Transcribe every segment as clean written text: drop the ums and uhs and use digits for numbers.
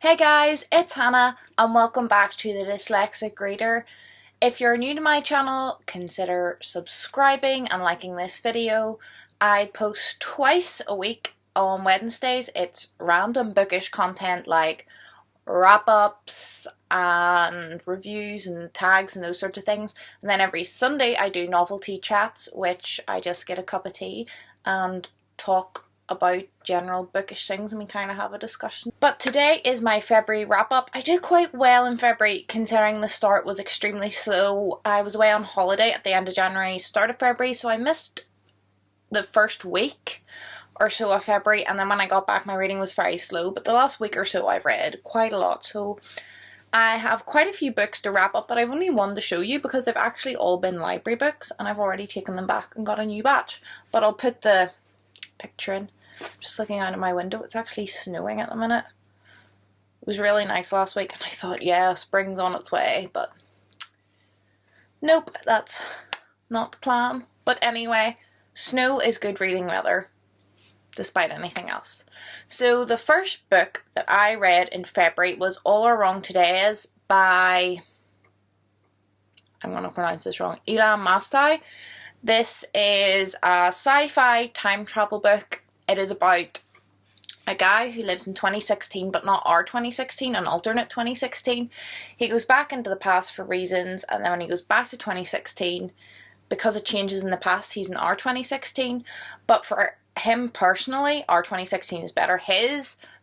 Hey guys, it's Hannah and welcome back to the Dyslexic Reader. If you're new to my channel, consider subscribing and liking this video. I post twice a week on Wednesdays. It's random bookish content like wrap-ups and reviews and tags and those sorts of things. And then every Sunday I do novelty chats, which I just get a cup of tea and talk about general bookish things and we kind of have a discussion. But today is my February wrap up. I did quite well in February considering the start was extremely slow. I was away on holiday at the end of January, start of February, so I missed the first week or so of February, and then when I got back my reading was very slow, but the last week or so I've read quite a lot. So I have quite a few books to wrap up, but I've only one to show you because they've actually all been library books and I've already taken them back and got a new batch. But I'll put the picture in. Just looking out of my window, it's actually snowing at the minute. It was really nice last week and I thought, yeah, spring's on its way, but nope, that's not the plan. But anyway, snow is good reading weather, despite anything else. So the first book that I read in February was All Are Wrong Today Is by, I'm going to pronounce this wrong, Ilan Mastai. This is a sci-fi time travel book. It is about a guy who lives in 2016, but not our 2016, an alternate 2016. He goes back into the past for reasons, and then when he goes back to 2016, because it changes in the past, he's in our 2016. But for him personally, our 2016 is better.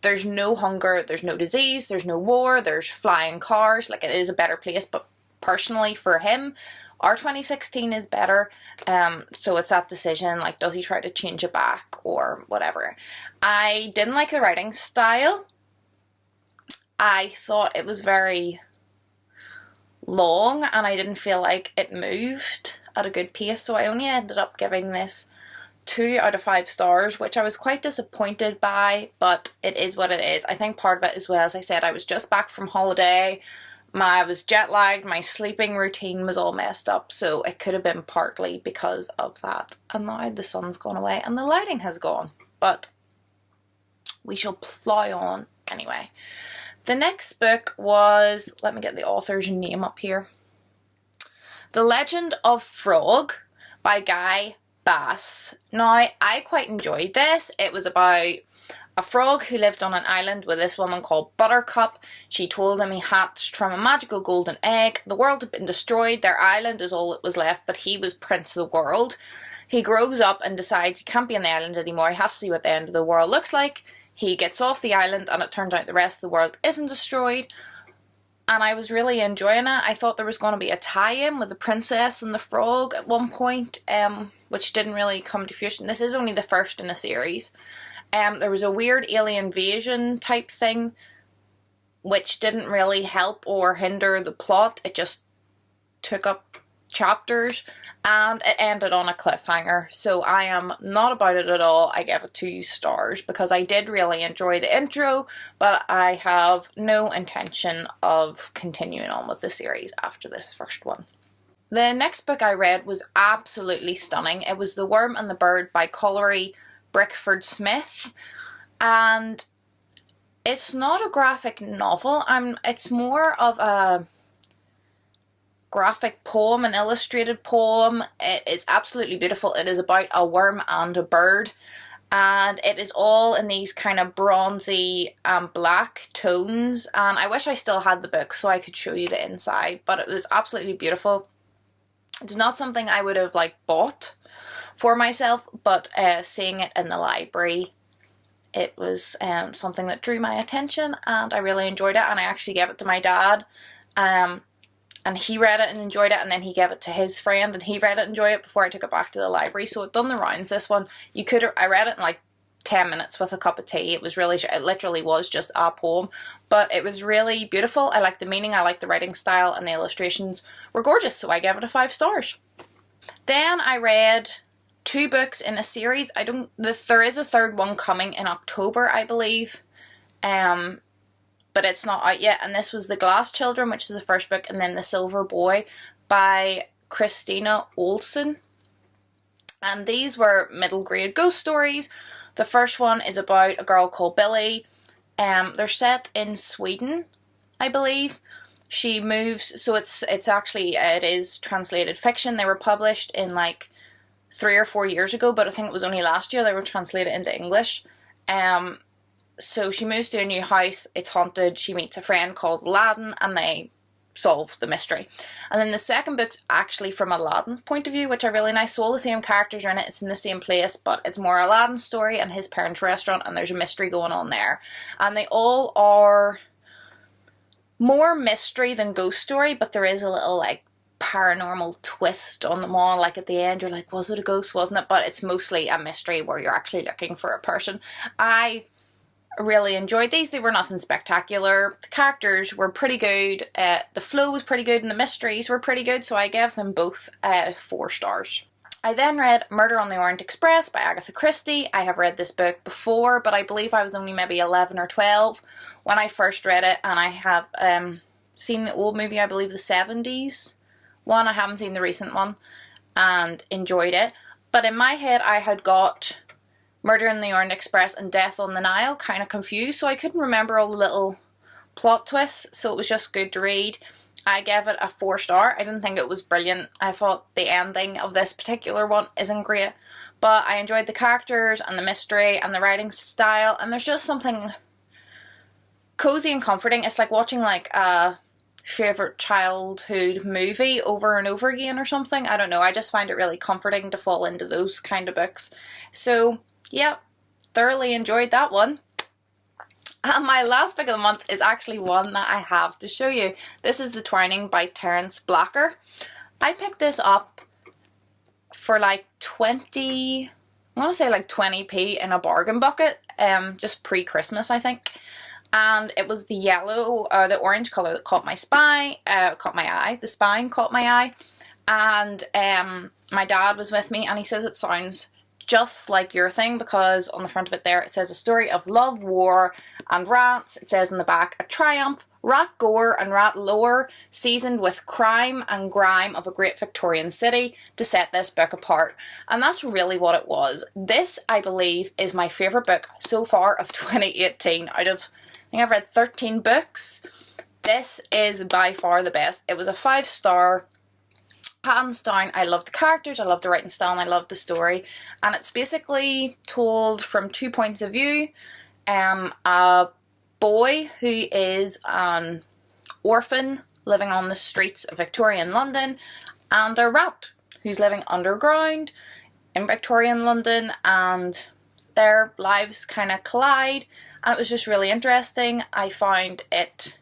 There's no hunger, there's no disease, there's no war, there's flying cars. Like, it is a better place, but personally for him, our 2016 is better. So it's that decision, like, does he try to change it back or whatever. I didn't like the writing style. I thought it was very long and I didn't feel like it moved at a good pace, so I only ended up giving this 2 out of 5 stars, which I was quite disappointed by, but it is what it is. I think part of it as well, as I said, I was just back from holiday. I was jet lagged, my sleeping routine was all messed up, so it could have been partly because of that. And now the sun's gone away and the lighting has gone, but we shall plow on anyway. The next book was, let me get the author's name up here, The Legend of Frog by Guy Bass. Now, I quite enjoyed this. It was about a frog who lived on an island with this woman called Buttercup. She told him he hatched from a magical golden egg. The world had been destroyed. Their island is all that was left, but he was prince of the world. He grows up and decides he can't be on the island anymore. He has to see what the end of the world looks like. He gets off the island and it turns out the rest of the world isn't destroyed. And I was really enjoying it. I thought there was going to be a tie-in with the princess and the frog at one point, which didn't really come to fruition. This is only the first in a series. There was a weird alien invasion type thing, which didn't really help or hinder the plot. It just took up chapters and it ended on a cliffhanger. So I am not about it at all. I gave it 2 stars because I did really enjoy the intro, but I have no intention of continuing on with the series after this first one. The next book I read was absolutely stunning. It was The Worm and the Bird by Colery Brickford Smith, and it's not a graphic novel. It's more of a graphic poem, an illustrated poem. It is absolutely beautiful. It is about a worm and a bird, and it is all in these kind of bronzy black tones, and I wish I still had the book so I could show you the inside, but it was absolutely beautiful. It's not something I would have like bought for myself, but seeing it in the library, it was something that drew my attention and I really enjoyed it, and I actually gave it to my dad, and he read it and enjoyed it, and then he gave it to his friend and he read it and enjoyed it before I took it back to the library. So it done the rounds, this one. I read it in like 10 minutes with a cup of tea. It literally was just a poem, but it was really beautiful. I liked the meaning, I liked the writing style, and the illustrations were gorgeous, so I gave it a 5 stars. Then I read 2 books in a series. There is a third one coming in October, I believe, but it's not out yet. And this was The Glass Children, which is the first book, and then The Silver Boy by Christina Olson. And these were middle grade ghost stories. The first one is about a girl called Billy They're set in Sweden, I believe. She moves, so it's actually, it is translated fiction. They were published in like 3 or 4 years ago, but I think it was only last year they were translated into English. So she moves to a new house, it's haunted, she meets a friend called Aladdin, and they solve the mystery. And then the second book's actually from Aladdin's point of view, which are really nice. So all the same characters are in it, it's in the same place, but it's more Aladdin's story and his parents' restaurant, and there's a mystery going on there. And they all are more mystery than ghost story, but there is a little like paranormal twist on them all. Like at the end you're like, was it a ghost, wasn't it? But it's mostly a mystery where you're actually looking for a person. I really enjoyed these. They were nothing spectacular. The characters were pretty good, the flow was pretty good, and the mysteries were pretty good, so I gave them both 4 stars. I then read Murder on the Orient Express by Agatha Christie. I have read this book before, but I believe I was only maybe 11 or 12 when I first read it, and I have seen the old movie, I believe the 70s one. I haven't seen the recent one, and enjoyed it. But in my head I had got Murder on the Orient Express and Death on the Nile kind of confused, so I couldn't remember all the little plot twists, so it was just good to read. I gave it a 4 star. I didn't think it was brilliant. I thought the ending of this particular one isn't great, but I enjoyed the characters and the mystery and the writing style, and there's just something cozy and comforting. It's like watching like a favourite childhood movie over and over again or something. I don't know, I just find it really comforting to fall into those kind of books. So yeah, thoroughly enjoyed that one. And my last book of the month is actually one that I have to show you. This is The Twining by Terence Blacker. I picked this up for like 20, I want to say like 20p in a bargain bucket, just pre-Christmas I think. And it was the yellow, the orange colour that caught my eye, the spine caught my eye. And my dad was with me and he says it sounds just like your thing, because on the front of it there it says a story of love, war and rats. It says on the back, a triumph, rat gore and rat lore seasoned with crime and grime of a great Victorian city to set this book apart. And that's really what it was. This, I believe, is my favourite book so far of 2018. Out of, I think I've read 13 books, this is by far the best. It was a 5 star. Hands down, I love the characters, I love the writing style, and I love the story. And it's basically told from 2 points of view. A boy who is an orphan living on the streets of Victorian London, and a rat who's living underground in Victorian London, and their lives kind of collide. And it was just really interesting. I found it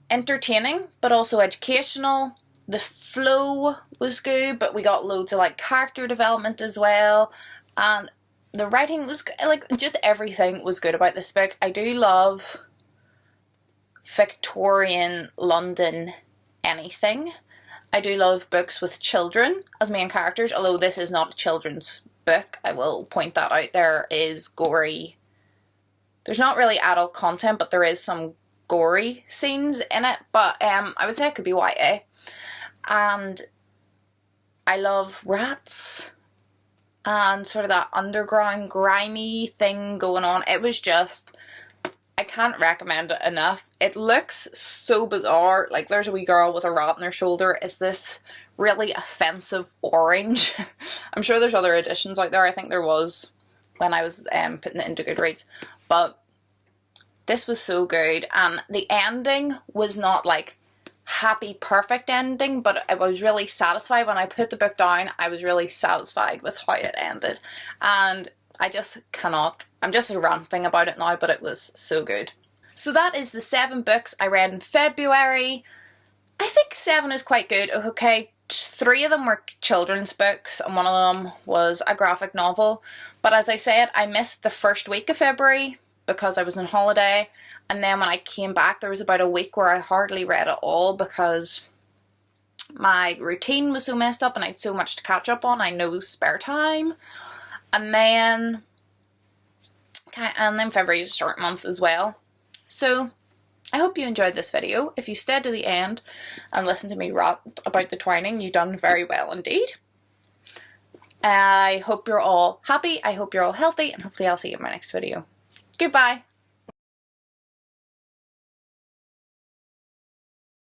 entertaining but also educational. The flow was good, but we got loads of like character development as well, and the writing was good. Like just everything was good about this book. I do love Victorian London anything. I do love books with children as main characters, although this is not a children's book. I will point that out. There is gory, there's not really adult content, but there is some gory scenes in it, but I would say it could be YA. And I love rats and sort of that underground grimy thing going on. It was just, I can't recommend it enough. It looks so bizarre. Like there's a wee girl with a rat on her shoulder. It's this really offensive orange. I'm sure there's other editions out there. I think there was when I was putting it into Goodreads. But this was so good. And the ending was not like happy perfect ending, but I was really satisfied when I put the book down. I was really satisfied with how it ended, and I just cannot, I'm just ranting about it now, but it was so good. So that is the 7 books I read in February. I think 7 is quite good. Okay, 3 of them were children's books and 1 of them was a graphic novel, but as I said, I missed the first week of February because I was on holiday. And then when I came back, there was about a week where I hardly read at all because my routine was so messed up and I had so much to catch up on. I had no spare time. And then February is a short month as well. So I hope you enjoyed this video. If you stayed to the end and listened to me rant about the twining, you've done very well indeed. I hope you're all happy. I hope you're all healthy, and hopefully I'll see you in my next video. Goodbye.